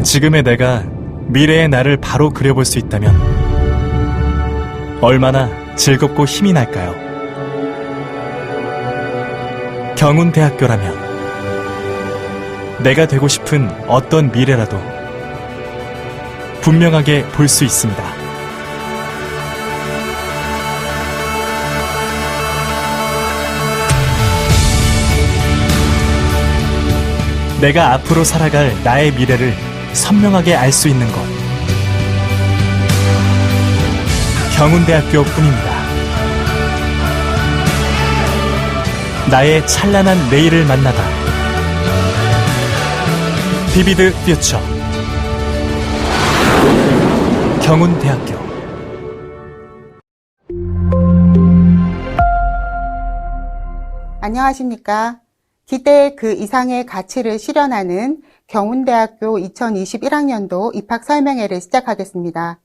지금의 내가 미래의 나를 바로 그려볼 수 있다면 얼마나 즐겁고 힘이 날까요? 경운대학교라면 내가 되고 싶은 어떤 미래라도 분명하게 볼 수 있습니다. 내가 앞으로 살아갈 나의 미래를 선명하게 알 수 있는 곳, 경운대학교 뿐입니다. 나의 찬란한 내일을 만나다. 비비드 퓨처 경운대학교. 안녕하십니까. 기대 그 이상의 가치를 실현하는 경운대학교 2021학년도 입학 설명회를 시작하겠습니다.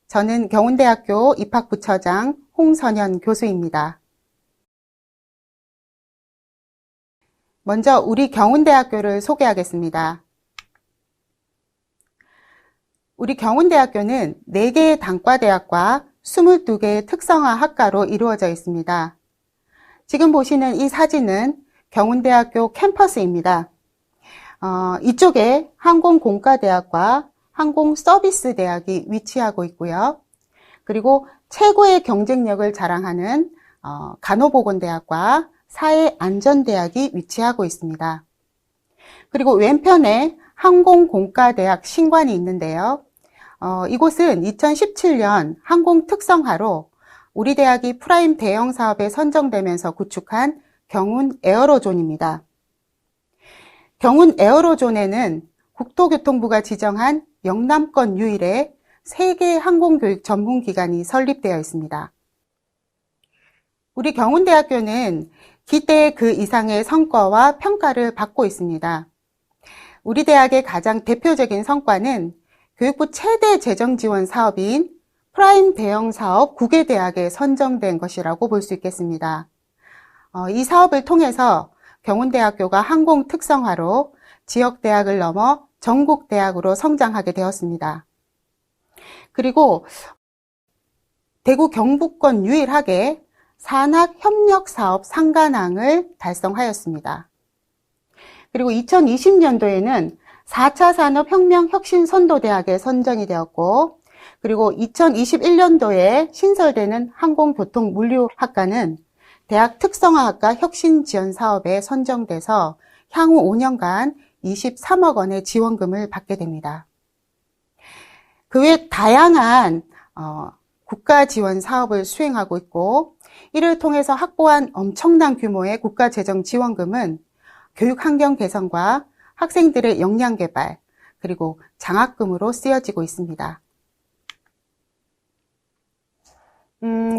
저는 경운대학교 입학부처장 홍선현 교수입니다. 먼저 우리 경운대학교를 소개하겠습니다. 우리 경운대학교는 4개의 단과대학과 22개의 특성화 학과로 이루어져 있습니다. 지금 보시는 이 사진은 경운대학교 캠퍼스입니다. 이쪽에 항공공과대학과 항공서비스대학이 위치하고 있고요. 그리고 최고의 경쟁력을 자랑하는 간호보건대학과 사회안전대학이 위치하고 있습니다. 그리고 왼편에 항공공과대학 신관이 있는데요. 이곳은 2017년 항공특성화로 우리 대학이 프라임 대형 사업에 선정되면서 구축한 경운 에어로존입니다. 경운 에어로존에는 국토교통부가 지정한 영남권 유일의 세계 항공교육 전문기관이 설립되어 있습니다. 우리 경운대학교는 기대 그 이상의 성과와 평가를 받고 있습니다. 우리 대학의 가장 대표적인 성과는 교육부 최대 재정 지원 사업인 프라임 대형 사업 9개 대학에 선정된 것이라고 볼 수 있겠습니다. 이 사업을 통해서 경운대학교가 항공 특성화로 지역대학을 넘어 전국대학으로 성장하게 되었습니다. 그리고 대구 경북권 유일하게 산학협력사업 상관왕을 달성하였습니다. 그리고 2020년도에는 4차 산업혁명혁신선도대학에 선정이 되었고, 그리고 2021년도에 신설되는 항공교통물류학과는 대학 특성화학과 혁신지원사업에 선정돼서 향후 5년간 23억 원의 지원금을 받게 됩니다. 그 외 다양한 국가 지원 사업을 수행하고 있고, 이를 통해서 확보한 엄청난 규모의 국가 재정 지원금은 교육 환경 개선과 학생들의 역량 개발, 그리고 장학금으로 쓰여지고 있습니다.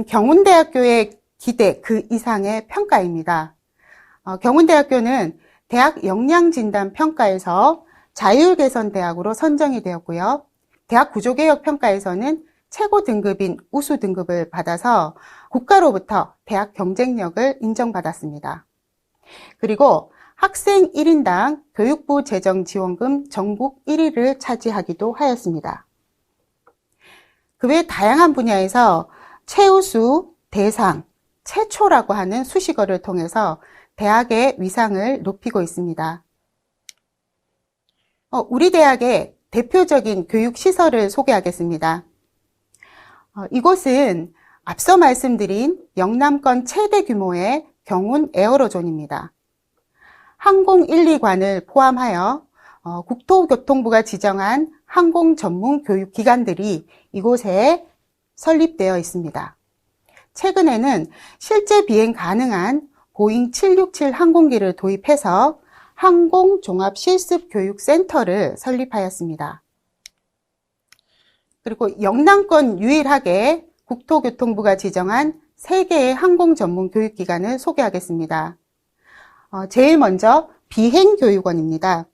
경운대학교의 기대 그 이상의 평가입니다. 경운대학교는 대학 역량진단 평가에서 자율개선대학으로 선정이 되었고요. 대학 구조개혁 평가에서는 최고 등급인 우수 등급을 받아서 국가로부터 대학 경쟁력을 인정받았습니다. 그리고 학생 1인당 교육부 재정지원금 전국 1위를 차지하기도 하였습니다. 그 외 다양한 분야에서 최우수, 대상, 최초라고 하는 수식어를 통해서 대학의 위상을 높이고 있습니다. 우리 대학의 대표적인 교육시설을 소개하겠습니다. 이곳은 앞서 말씀드린 영남권 최대 규모의 경운 에어로존입니다. 항공 1, 2관을 포함하여 국토교통부가 지정한 항공 전문 교육기관들이 이곳에 설립되어 있습니다. 최근에는 실제 비행 가능한 보잉 767 항공기를 도입해서 항공종합실습교육센터를 설립하였습니다. 그리고 영남권 유일하게 국토교통부가 지정한 3개의 항공 전문 교육기관을 소개하겠습니다. 제일 먼저 비행교육원입니다.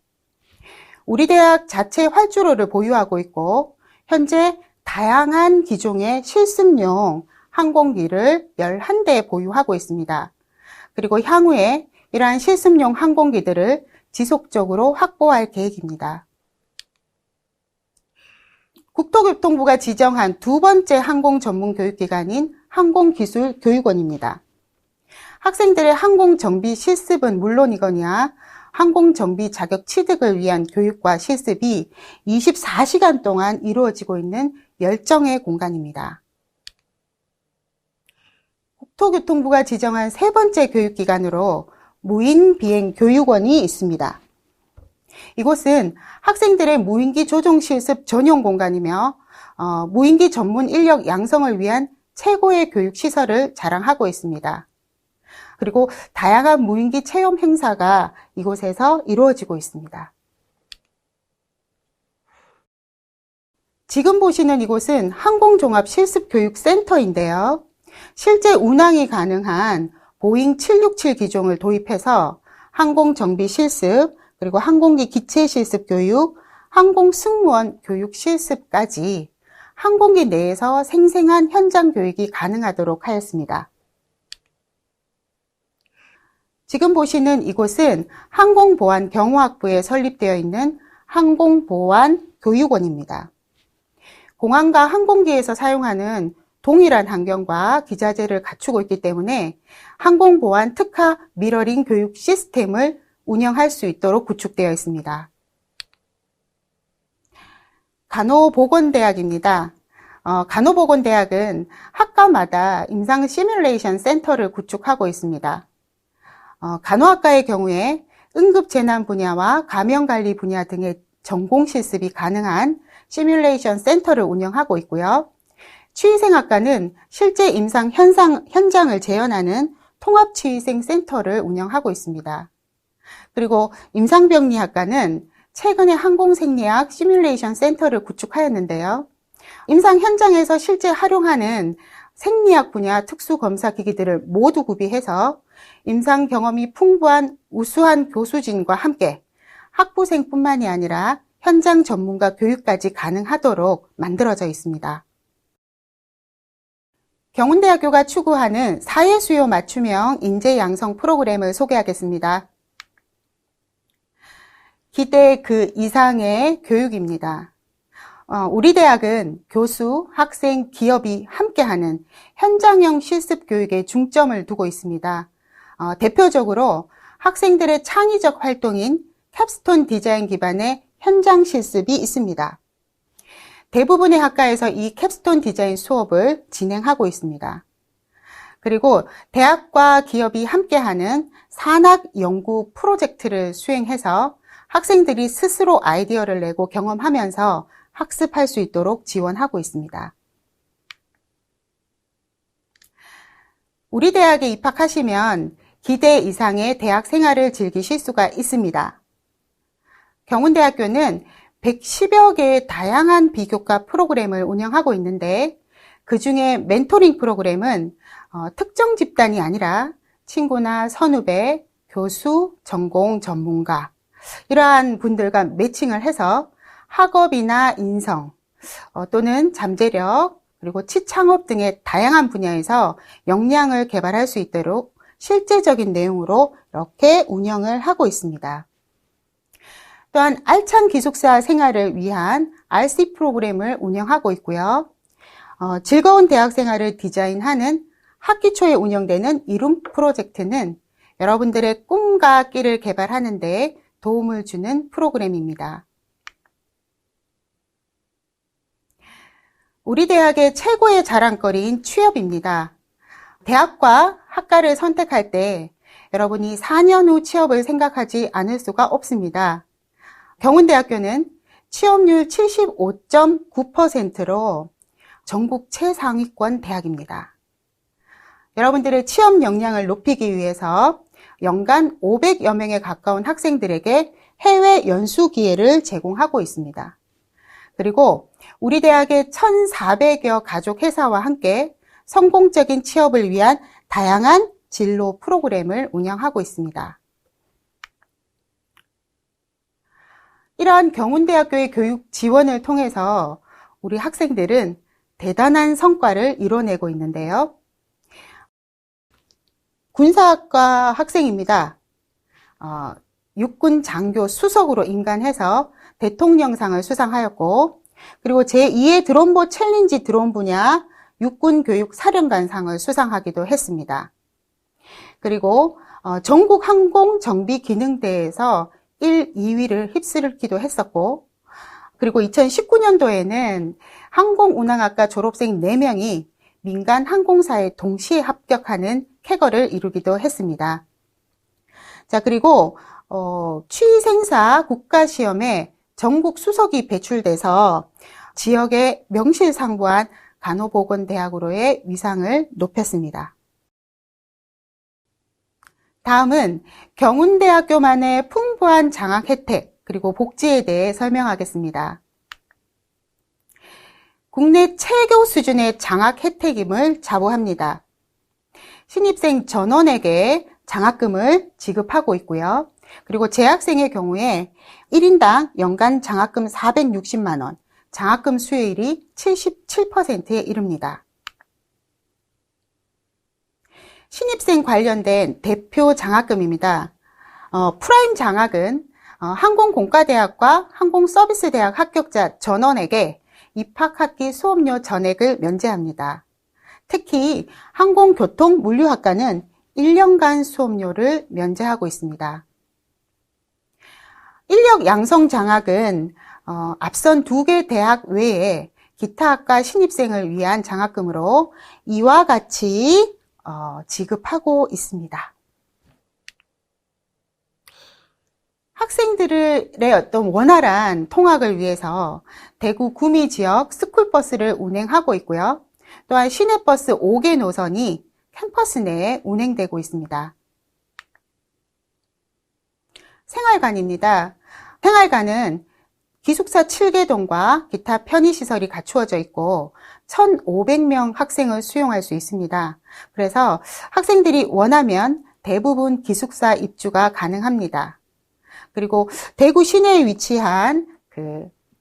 우리 대학 자체 활주로를 보유하고 있고 현재 다양한 기종의 실습용 항공기를 11대 보유하고 있습니다. 그리고 향후에 이러한 실습용 항공기들을 지속적으로 확보할 계획입니다. 국토교통부가 지정한 두 번째 항공 전문 교육기관인 항공기술교육원입니다. 학생들의 항공정비 실습은 물론이거니와 항공정비 자격 취득을 위한 교육과 실습이 24시간 동안 이루어지고 있는 열정의 공간입니다. 국토교통부가 지정한 세 번째 교육기관으로 무인비행교육원이 있습니다. 이곳은 학생들의 무인기 조종 실습 전용 공간이며 무인기 전문 인력 양성을 위한 최고의 교육 시설을 자랑하고 있습니다. 그리고 다양한 무인기 체험 행사가 이곳에서 이루어지고 있습니다. 지금 보시는 이곳은 항공종합실습교육센터인데요. 실제 운항이 가능한 보잉 767 기종을 도입해서 항공정비 실습, 그리고 항공기 기체 실습 교육, 항공승무원 교육 실습까지 항공기 내에서 생생한 현장 교육이 가능하도록 하였습니다. 지금 보시는 이곳은 항공보안경호학부에 설립되어 있는 항공보안교육원입니다. 공항과 항공기에서 사용하는 동일한 환경과 기자재를 갖추고 있기 때문에 항공보안 특화 미러링 교육 시스템을 운영할 수 있도록 구축되어 있습니다. 간호보건대학입니다. 간호보건대학은 학과마다 임상 시뮬레이션 센터를 구축하고 있습니다. 간호학과의 경우에 응급재난 분야와 감염관리 분야 등의 전공 실습이 가능한 시뮬레이션 센터를 운영하고 있고요. 치위생학과는 실제 임상 현장을 재현하는 통합치위생센터를 운영하고 있습니다. 그리고 임상병리학과는 최근에 항공생리학 시뮬레이션 센터를 구축하였는데요. 임상 현장에서 실제 활용하는 생리학 분야 특수검사기기들을 모두 구비해서 임상 경험이 풍부한 우수한 교수진과 함께 학부생뿐만이 아니라 현장 전문가 교육까지 가능하도록 만들어져 있습니다. 경운대학교가 추구하는 사회수요 맞춤형 인재 양성 프로그램을 소개하겠습니다. 기대 그 이상의 교육입니다. 우리 대학은 교수, 학생, 기업이 함께하는 현장형 실습 교육에 중점을 두고 있습니다. 대표적으로 학생들의 창의적 활동인 캡스톤 디자인 기반의 현장 실습이 있습니다. 대부분의 학과에서 이 캡스톤 디자인 수업을 진행하고 있습니다. 그리고 대학과 기업이 함께하는 산학 연구 프로젝트를 수행해서 학생들이 스스로 아이디어를 내고 경험하면서 학습할 수 있도록 지원하고 있습니다. 우리 대학에 입학하시면 기대 이상의 대학 생활을 즐기실 수가 있습니다. 경운대학교는 110여 개의 다양한 비교과 프로그램을 운영하고 있는데 그 중에 멘토링 프로그램은 특정 집단이 아니라 친구나 선후배, 교수, 전공, 전문가 이러한 분들과 매칭을 해서 학업이나 인성 또는 잠재력 그리고 치창업 등의 다양한 분야에서 역량을 개발할 수 있도록 실제적인 내용으로 이렇게 운영을 하고 있습니다. 또한 알찬 기숙사 생활을 위한 RC 프로그램을 운영하고 있고요. 즐거운 대학 생활을 디자인하는 학기 초에 운영되는 이룸 프로젝트는 여러분들의 꿈과 끼를 개발하는 데 도움을 주는 프로그램입니다. 우리 대학의 최고의 자랑거리인 취업입니다. 대학과 학과를 선택할 때 여러분이 4년 후 취업을 생각하지 않을 수가 없습니다. 경운대학교는 취업률 75.9%로 전국 최상위권 대학입니다. 여러분들의 취업 역량을 높이기 위해서 연간 500여 명에 가까운 학생들에게 해외 연수 기회를 제공하고 있습니다. 그리고 우리 대학의 1,400여 가족 회사와 함께 성공적인 취업을 위한 다양한 진로 프로그램을 운영하고 있습니다. 이러한 경운대학교의 교육 지원을 통해서 우리 학생들은 대단한 성과를 이뤄내고 있는데요. 군사학과 학생입니다. 육군 장교 수석으로 임관해서 대통령상을 수상하였고 그리고 제2의 드론보 챌린지 드론 분야 육군교육사령관상을 수상하기도 했습니다. 그리고 전국 항공정비기능대회에서 1, 2위를 휩쓸기도 했었고, 그리고 2019년도에는 항공운항학과 졸업생 4명이 민간 항공사에 동시에 합격하는 쾌거를 이루기도 했습니다. 자, 그리고 취생사 국가시험에 전국 수석이 배출돼서 지역에 명실상부한 간호보건대학으로의 위상을 높였습니다. 다음은 경운대학교만의 풍부한 장학 혜택 그리고 복지에 대해 설명하겠습니다. 국내 최고 수준의 장학 혜택임을 자부합니다. 신입생 전원에게 장학금을 지급하고 있고요. 그리고 재학생의 경우에 1인당 연간 장학금 460만 원, 장학금 수요일이 77%에 이릅니다. 신입생 관련된 대표 장학금입니다. 프라임 장학은 항공공과대학과 항공서비스대학 합격자 전원에게 입학학기 수업료 전액을 면제합니다. 특히 항공교통물류학과는 1년간 수업료를 면제하고 있습니다. 인력 양성 장학은 앞선 2개 대학 외에 기타 학과 신입생을 위한 장학금으로 이와 같이 지급하고 있습니다. 학생들의 어떤 원활한 통학을 위해서 대구 구미 지역 스쿨버스를 운행하고 있고요. 또한 시내버스 5개 노선이 캠퍼스 내에 운행되고 있습니다. 생활관입니다. 생활관은 기숙사 7개동과 기타 편의시설이 갖추어져 있고 1,500명 학생을 수용할 수 있습니다. 그래서 학생들이 원하면 대부분 기숙사 입주가 가능합니다. 그리고 대구 시내에 위치한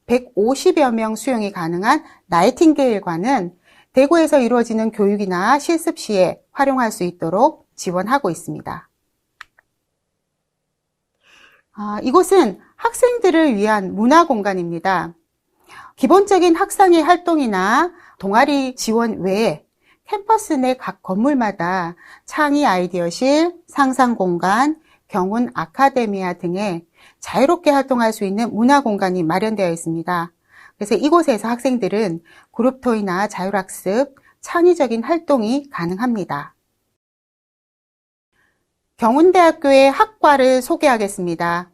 150여 명 수용이 가능한 나이팅게일관은 대구에서 이루어지는 교육이나 실습 시에 활용할 수 있도록 지원하고 있습니다. 이곳은 학생들을 위한 문화공간입니다. 기본적인 학상의 활동이나 동아리 지원 외에 캠퍼스 내 각 건물마다 창의 아이디어실, 상상공간, 경운 아카데미아 등의 자유롭게 활동할 수 있는 문화공간이 마련되어 있습니다. 그래서 이곳에서 학생들은 그룹토이나 자율학습, 창의적인 활동이 가능합니다. 경운대학교의 학과를 소개하겠습니다.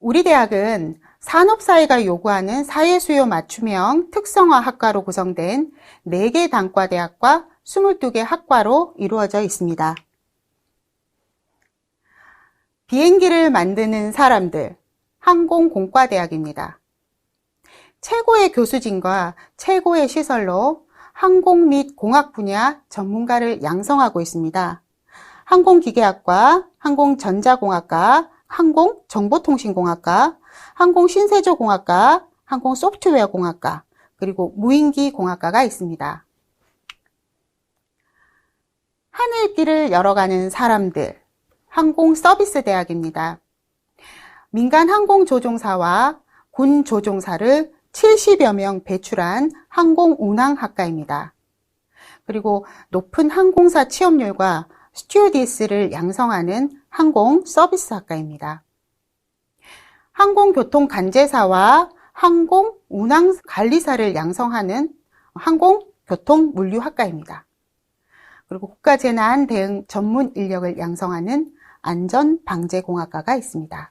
우리 대학은 산업사회가 요구하는 사회수요 맞춤형 특성화 학과로 구성된 4개 단과대학과 22개 학과로 이루어져 있습니다. 비행기를 만드는 사람들, 항공공과대학입니다. 최고의 교수진과 최고의 시설로 항공 및 공학 분야 전문가를 양성하고 있습니다. 항공기계학과, 항공전자공학과, 항공정보통신공학과, 항공신세조공학과, 항공소프트웨어공학과, 그리고 무인기공학과가 있습니다. 하늘길을 열어가는 사람들, 항공서비스대학입니다. 민간 항공조종사와 군조종사를 70여 명 배출한 항공운항학과입니다. 그리고 높은 항공사 취업률과 스튜어디스를 양성하는 항공서비스학과입니다. 항공교통간제사와 항공운항관리사를 양성하는 항공교통물류학과입니다. 그리고 국가재난 대응 전문 인력을 양성하는 안전방재공학과가 있습니다.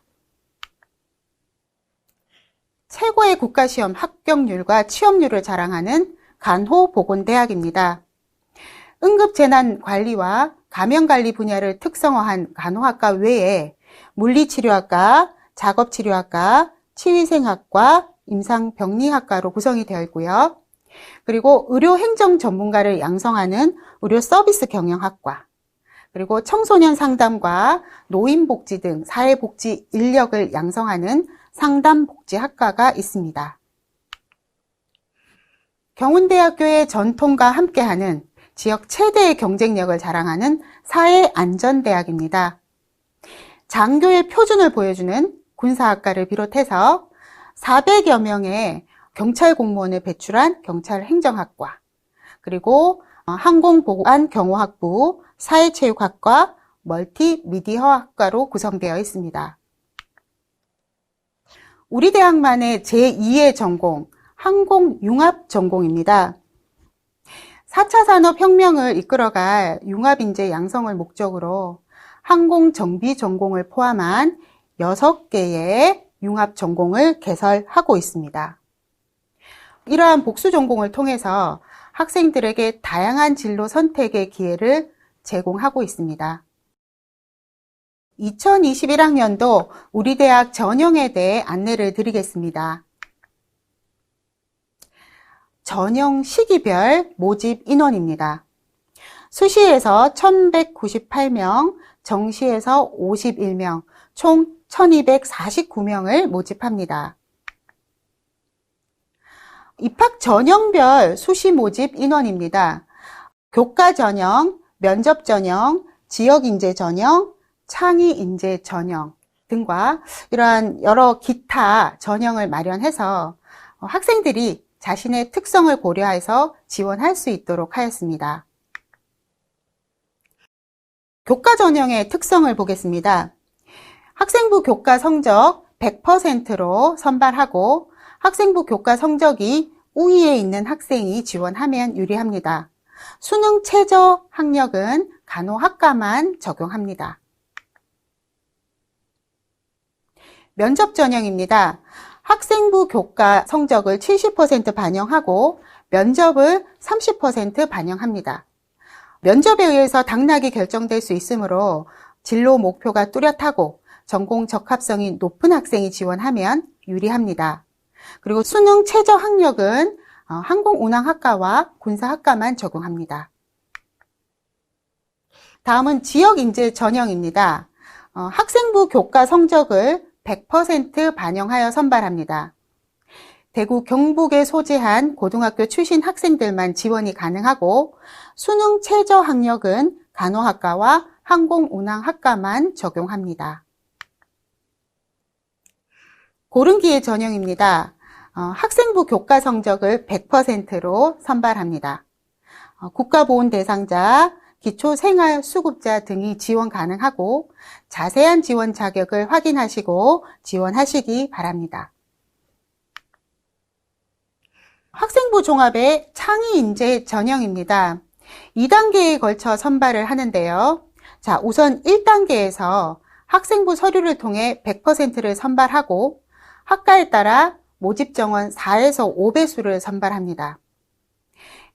최고의 국가시험 합격률과 취업률을 자랑하는 간호보건대학입니다. 응급재난관리와 감염관리 분야를 특성화한 간호학과 외에 물리치료학과, 작업치료학과, 치위생학과, 임상병리학과로 구성이 되어 있고요. 그리고 의료행정 전문가를 양성하는 의료서비스 경영학과, 그리고 청소년 상담과 노인복지 등 사회복지 인력을 양성하는 상담복지학과가 있습니다. 경운대학교의 전통과 함께하는 지역 최대의 경쟁력을 자랑하는 사회안전대학입니다. 장교의 표준을 보여주는 군사학과를 비롯해서 400여 명의 경찰 공무원을 배출한 경찰행정학과, 그리고 항공보안경호학부, 사회체육학과, 멀티미디어학과로 구성되어 있습니다. 우리 대학만의 제2의 전공, 항공융합 전공입니다. 4차 산업혁명을 이끌어갈 융합인재 양성을 목적으로 항공정비 전공을 포함한 6개의 융합 전공을 개설하고 있습니다. 이러한 복수 전공을 통해서 학생들에게 다양한 진로 선택의 기회를 제공하고 있습니다. 2021학년도 우리 대학 전형에 대해 안내를 드리겠습니다. 전형 시기별 모집 인원입니다. 수시에서 1198명, 정시에서 51명, 총 1249명을 모집합니다. 입학 전형별 수시 모집 인원입니다. 교과 전형, 면접 전형, 지역 인재 전형, 창의 인재 전형 등과 이러한 여러 기타 전형을 마련해서 학생들이 자신의 특성을 고려해서 지원할 수 있도록 하였습니다. 교과 전형의 특성을 보겠습니다. 학생부 교과 성적 100%로 선발하고 학생부 교과 성적이 우위에 있는 학생이 지원하면 유리합니다. 수능 최저 학력은 간호학과만 적용합니다. 면접 전형입니다. 학생부 교과 성적을 70% 반영하고 면접을 30% 반영합니다. 면접에 의해서 당락이 결정될 수 있으므로 진로 목표가 뚜렷하고 전공 적합성이 높은 학생이 지원하면 유리합니다. 그리고 수능 최저 학력은 항공운항학과와 군사학과만 적용합니다. 다음은 지역인재 전형입니다. 학생부 교과 성적을 100% 반영하여 선발합니다. 대구 경북에 소재한 고등학교 출신 학생들만 지원이 가능하고 수능 최저 학력은 간호학과와 항공운항학과만 적용합니다. 고른기회 전형입니다. 학생부 교과 성적을 100%로 선발합니다. 국가보훈 대상자, 기초생활수급자 등이 지원 가능하고 자세한 지원 자격을 확인하시고 지원하시기 바랍니다. 학생부 종합의 창의 인재 전형입니다. 2단계에 걸쳐 선발을 하는데요. 자, 우선 1단계에서 학생부 서류를 통해 100%를 선발하고 학과에 따라 모집 정원 4에서 5배수를 선발합니다.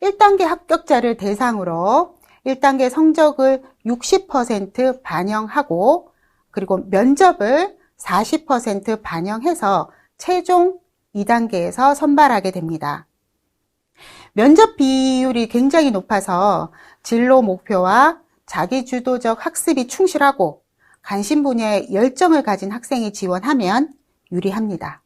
1단계 합격자를 대상으로 1단계 성적을 60% 반영하고 그리고 면접을 40% 반영해서 최종 2단계에서 선발하게 됩니다. 면접 비율이 굉장히 높아서 진로 목표와 자기주도적 학습이 충실하고 관심 분야에 열정을 가진 학생이 지원하면 유리합니다.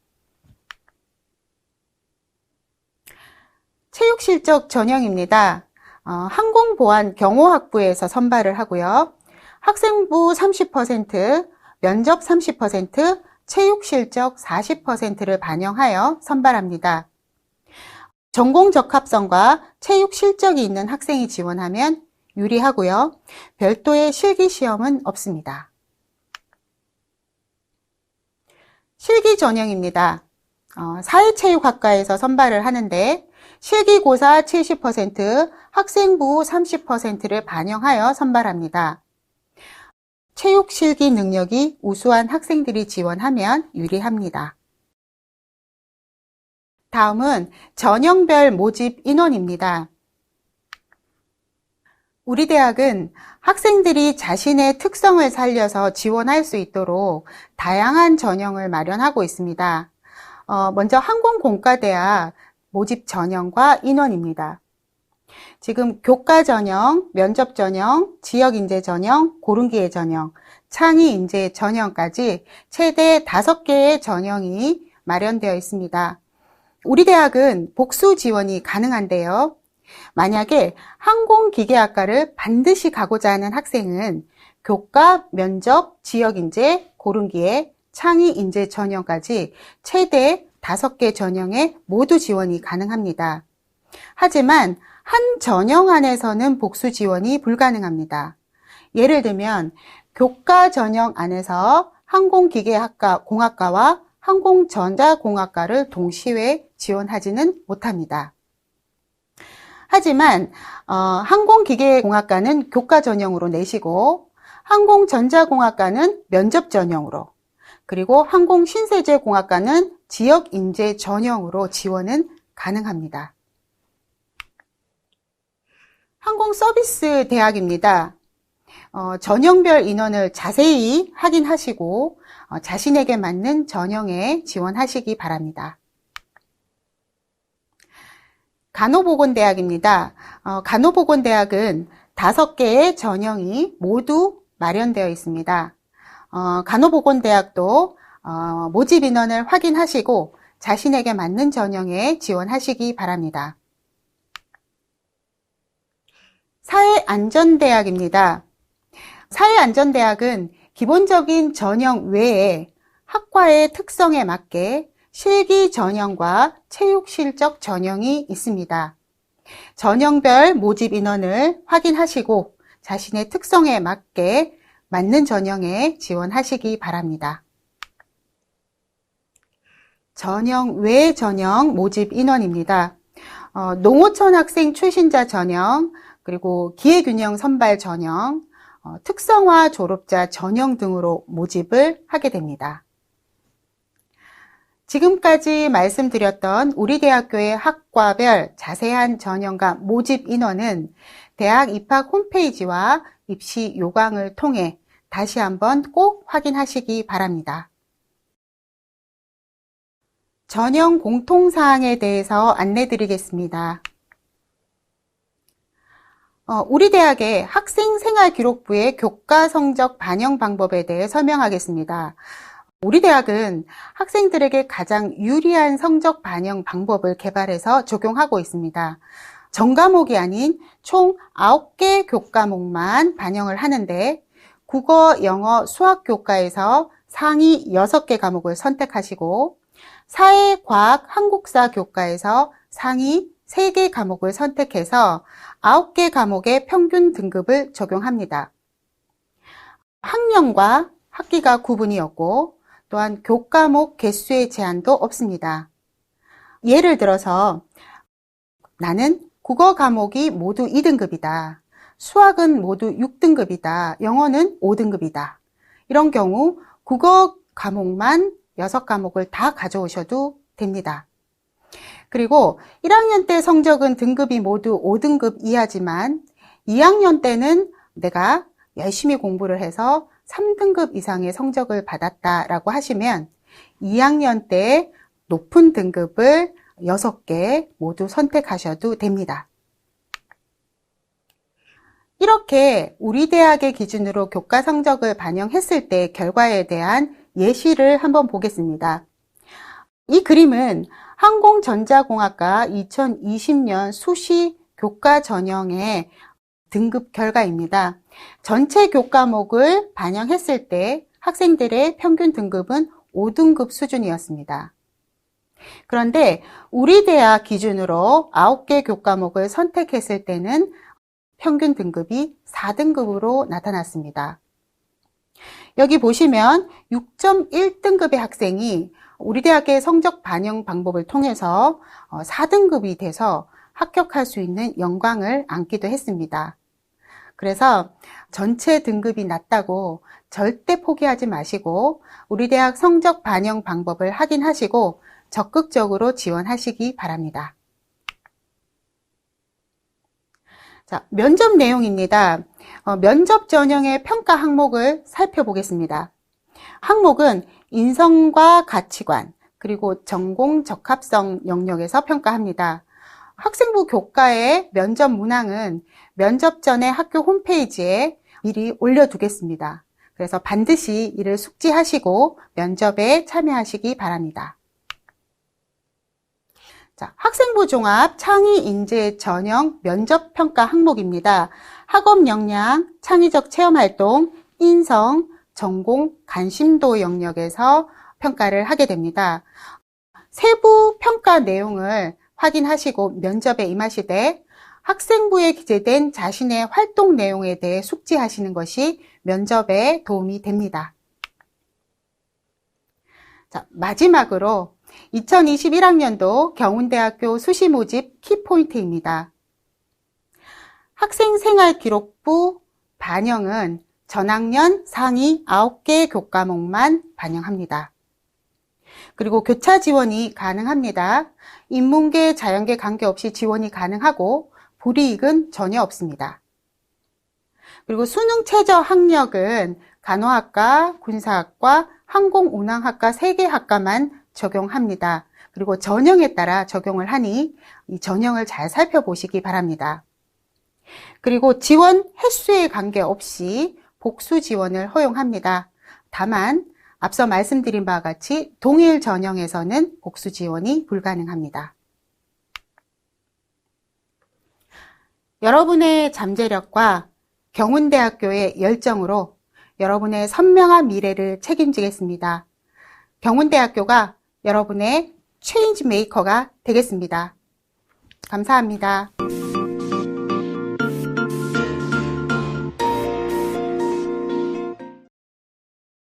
체육실적 전형입니다. 항공보안경호학부에서 선발을 하고요. 학생부 30%, 면접 30%, 체육실적 40%를 반영하여 선발합니다. 전공 적합성과 체육 실적이 있는 학생이 지원하면 유리하고요. 별도의 실기시험은 없습니다. 실기 전형입니다. 사회체육학과에서 선발을 하는데 실기고사 70%, 학생부 30%를 반영하여 선발합니다. 체육 실기 능력이 우수한 학생들이 지원하면 유리합니다. 다음은 전형별 모집 인원입니다. 우리 대학은 학생들이 자신의 특성을 살려서 지원할 수 있도록 다양한 전형을 마련하고 있습니다. 먼저 항공공과대학 모집 전형과 인원입니다. 지금 교과 전형, 면접 전형, 지역 인재 전형, 고른기회 전형, 창의 인재 전형까지 최대 5개의 전형이 마련되어 있습니다. 우리 대학은 복수 지원이 가능한데요. 만약에 항공기계학과를 반드시 가고자 하는 학생은 교과, 면접, 지역 인재, 고른기회, 창의 인재 전형까지 최대 5개 전형에 모두 지원이 가능합니다. 하지만 한 전형 안에서는 복수 지원이 불가능합니다. 예를 들면 교과 전형 안에서 항공기계학과 공학과와 항공전자공학과를 동시에 지원하지는 못합니다. 하지만 항공기계공학과는 교과 전형으로 내시고 항공전자공학과는 면접 전형으로, 그리고 항공신세제공학과는 지역인재 전형으로 지원은 가능합니다. 항공서비스 대학입니다. 전형별 인원을 자세히 확인하시고 자신에게 맞는 전형에 지원하시기 바랍니다. 간호보건대학입니다. 간호보건대학은 5개의 전형이 모두 마련되어 있습니다. 간호보건대학도 모집 인원을 확인하시고 자신에게 맞는 전형에 지원하시기 바랍니다. 사회안전대학입니다. 사회안전대학은 기본적인 전형 외에 학과의 특성에 맞게 실기 전형과 체육 실적 전형이 있습니다. 전형별 모집 인원을 확인하시고 자신의 특성에 맞게 맞는 전형에 지원하시기 바랍니다. 전형 외 전형 모집 인원입니다. 농어촌 학생 출신자 전형, 그리고 기회균형 선발 전형, 특성화 졸업자 전형 등으로 모집을 하게 됩니다. 지금까지 말씀드렸던 우리 대학교의 학과별 자세한 전형과 모집 인원은 대학 입학 홈페이지와 입시 요강을 통해 다시 한번 꼭 확인하시기 바랍니다. 전형 공통사항에 대해서 안내드리겠습니다. 우리 대학의 학생생활기록부의 교과 성적 반영 방법에 대해 설명하겠습니다. 우리 대학은 학생들에게 가장 유리한 성적 반영 방법을 개발해서 적용하고 있습니다. 전 과목이 아닌 총 9개 교과목만 반영을 하는데 국어, 영어, 수학 교과에서 상위 6개 과목을 선택하시고 사회, 과학, 한국사 교과에서 상위 3개 과목을 선택해서 9개 과목의 평균 등급을 적용합니다. 학년과 학기가 구분이 없고 또한 교과목 개수의 제한도 없습니다. 예를 들어서 나는 국어 과목이 모두 2등급이다. 수학은 모두 6등급이다. 영어는 5등급이다. 이런 경우 국어 과목만 6과목을 다 가져오셔도 됩니다. 그리고 1학년 때 성적은 등급이 모두 5등급 이하지만 2학년 때는 내가 열심히 공부를 해서 3등급 이상의 성적을 받았다라고 하시면 2학년 때 높은 등급을 6개 모두 선택하셔도 됩니다. 이렇게 우리 대학의 기준으로 교과 성적을 반영했을 때 결과에 대한 예시를 한번 보겠습니다. 이 그림은 항공전자공학과 2020년 수시 교과 전형의 등급 결과입니다. 전체 교과목을 반영했을 때 학생들의 평균 등급은 5등급 수준이었습니다. 그런데 우리 대학 기준으로 9개 교과목을 선택했을 때는 평균 등급이 4등급으로 나타났습니다. 여기 보시면 6.1등급의 학생이 우리 대학의 성적 반영 방법을 통해서 4등급이 돼서 합격할 수 있는 영광을 안기도 했습니다. 그래서 전체 등급이 낮다고 절대 포기하지 마시고 우리 대학 성적 반영 방법을 확인하시고 적극적으로 지원하시기 바랍니다. 자, 면접 내용입니다. 면접 전형의 평가 항목을 살펴보겠습니다. 항목은 인성과 가치관, 그리고 전공 적합성 영역에서 평가합니다. 학생부 교과의 면접 문항은 면접 전에 학교 홈페이지에 미리 올려두겠습니다. 그래서 반드시 이를 숙지하시고 면접에 참여하시기 바랍니다. 자, 학생부 종합 창의 인재 전형 면접 평가 항목입니다. 학업 역량, 창의적 체험 활동, 인성, 전공, 관심도 영역에서 평가를 하게 됩니다. 세부 평가 내용을 확인하시고 면접에 임하시되 학생부에 기재된 자신의 활동 내용에 대해 숙지하시는 것이 면접에 도움이 됩니다. 자, 마지막으로 2021학년도 경운대학교 수시 모집 키포인트입니다. 학생생활기록부 반영은 전학년 상위 9개 교과목만 반영합니다. 그리고 교차 지원이 가능합니다. 인문계, 자연계 관계없이 지원이 가능하고 불이익은 전혀 없습니다. 그리고 수능 최저 학력은 간호학과, 군사학과, 항공운항학과 3개 학과만 적용합니다. 그리고 전형에 따라 적용을 하니 이 전형을 잘 살펴보시기 바랍니다. 그리고 지원 횟수에 관계없이 복수 지원을 허용합니다. 다만 앞서 말씀드린 바와 같이 동일 전형에서는 복수 지원이 불가능합니다. 여러분의 잠재력과 경운대학교의 열정으로 여러분의 선명한 미래를 책임지겠습니다. 경운대학교가 여러분의 체인지 메이커가 되겠습니다. 감사합니다.